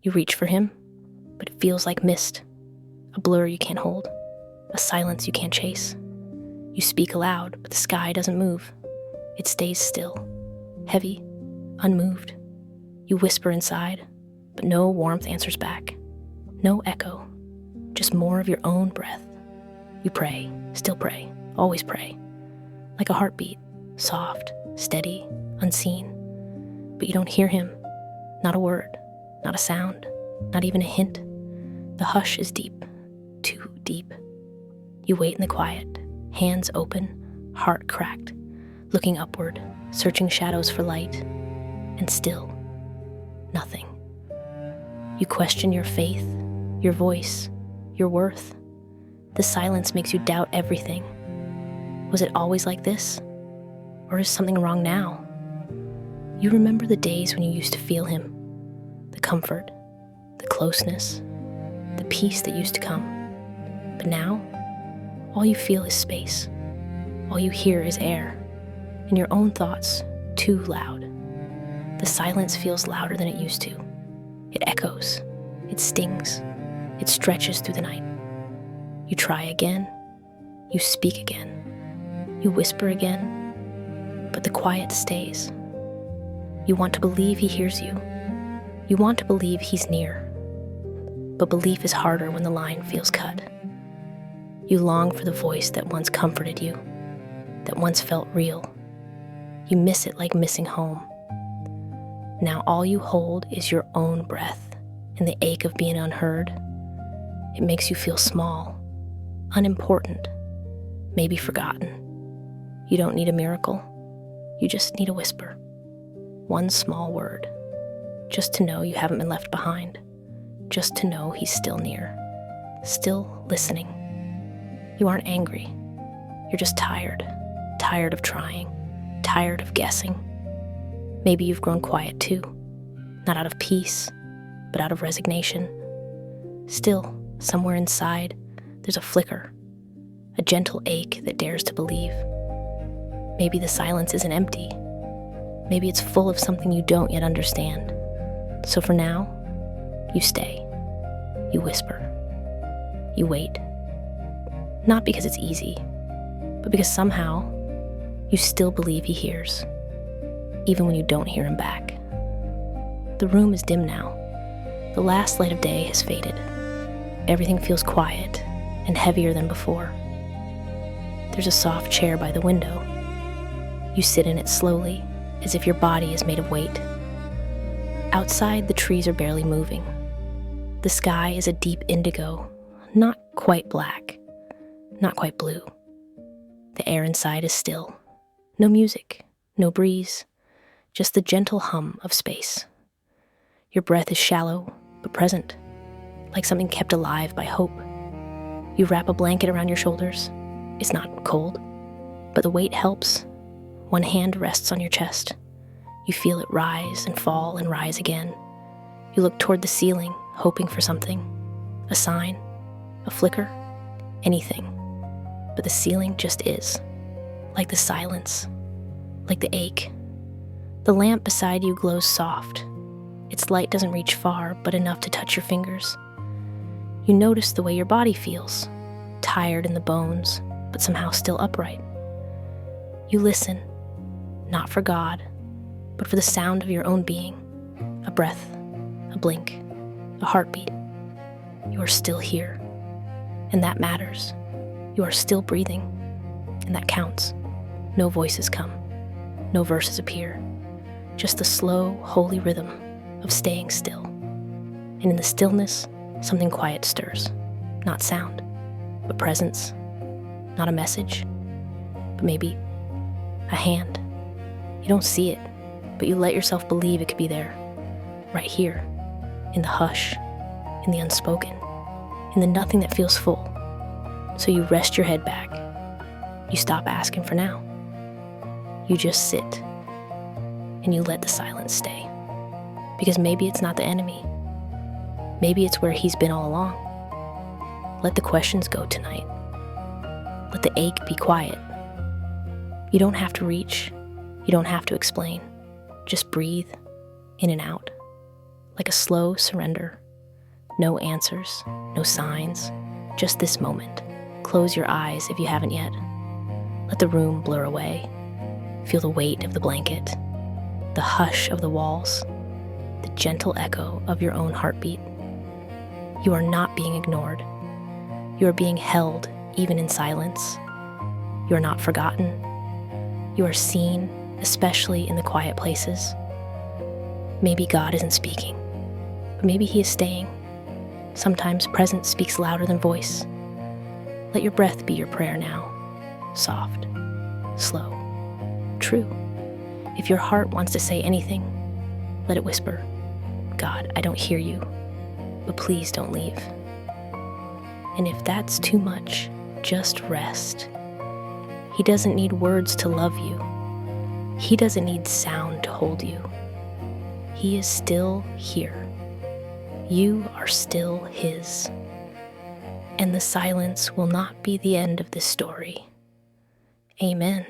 You reach for him, but it feels like mist, a blur you can't hold, a silence you can't chase. You speak aloud, but the sky doesn't move. It stays still, heavy, unmoved. You whisper inside, but no warmth answers back. No echo, just more of your own breath. You pray, still pray, always pray. Like a heartbeat, soft, steady, unseen. But you don't hear him, not a word, not a sound, not even a hint. The hush is deep, too deep. You wait in the quiet, hands open, heart cracked, looking upward, searching shadows for light, and still, nothing. You question your faith, your voice, your worth. The silence makes you doubt everything. Was it always like this? Or is something wrong now? You remember the days when you used to feel him, the comfort, the closeness, the peace that used to come. But now, all you feel is space. All you hear is air, and your own thoughts, too loud. The silence feels louder than it used to. It echoes, it stings, it stretches through the night. You try again, you speak again, you whisper again, but the quiet stays. You want to believe he hears you. You want to believe he's near. But belief is harder when the line feels cut. You long for the voice that once comforted you, that once felt real. You miss it like missing home. Now all you hold is your own breath and the ache of being unheard. It makes you feel small, unimportant, maybe forgotten. You don't need a miracle. You just need a whisper. One small word. Just to know you haven't been left behind. Just to know he's still near. Still listening. You aren't angry. You're just tired. Tired of trying. Tired of guessing. Maybe you've grown quiet too. Not out of peace, but out of resignation. Still, somewhere inside, there's a flicker. A gentle ache that dares to believe. Maybe the silence isn't empty. Maybe it's full of something you don't yet understand. So for now, you stay. You whisper. You wait. Not because it's easy, but because somehow you still believe he hears, even when you don't hear him back. The room is dim now. The last light of day has faded. Everything feels quiet and heavier than before. There's a soft chair by the window. You sit in it slowly, as if your body is made of weight. Outside, the trees are barely moving. The sky is a deep indigo, not quite black, not quite blue. The air inside is still. No music, no breeze, just the gentle hum of space. Your breath is shallow, but present, like something kept alive by hope. You wrap a blanket around your shoulders. It's not cold, but the weight helps. One hand rests on your chest. You feel it rise and fall and rise again. You look toward the ceiling, hoping for something. A sign, a flicker, anything. But the ceiling just is. Like the silence, like the ache. The lamp beside you glows soft. Its light doesn't reach far, but enough to touch your fingers. You notice the way your body feels, tired in the bones, but somehow still upright. You listen, not for God, but for the sound of your own being. A breath, a blink, a heartbeat. You are still here, and that matters. You are still breathing, and that counts. No voices come, no verses appear, just the slow, holy rhythm of staying still. And in the stillness, something quiet stirs. Not sound, but presence. Not a message, but maybe a hand. You don't see it, but you let yourself believe it could be there. Right here, in the hush, in the unspoken, in the nothing that feels full. So you rest your head back. You stop asking for now. You just sit, and you let the silence stay. Because maybe it's not the enemy. Maybe it's where he's been all along. Let the questions go tonight. Let the ache be quiet. You don't have to reach. You don't have to explain. Just breathe in and out. like a slow surrender. No answers, no signs, just this moment. Close your eyes if you haven't yet. Let the room blur away. Feel the weight of the blanket, the hush of the walls, the gentle echo of your own heartbeat. You are not being ignored. You are being held, even in silence. You are not forgotten. You are seen, especially in the quiet places. Maybe God isn't speaking, but maybe He is staying. Sometimes presence speaks louder than voice. Let your breath be your prayer now. Soft, slow, true. If your heart wants to say anything, let it whisper, God, I don't hear you, but please don't leave. And if that's too much, just rest. He doesn't need words to love you. He doesn't need sound to hold you. He is still here. You are still His. And the silence will not be the end of this story. Amen.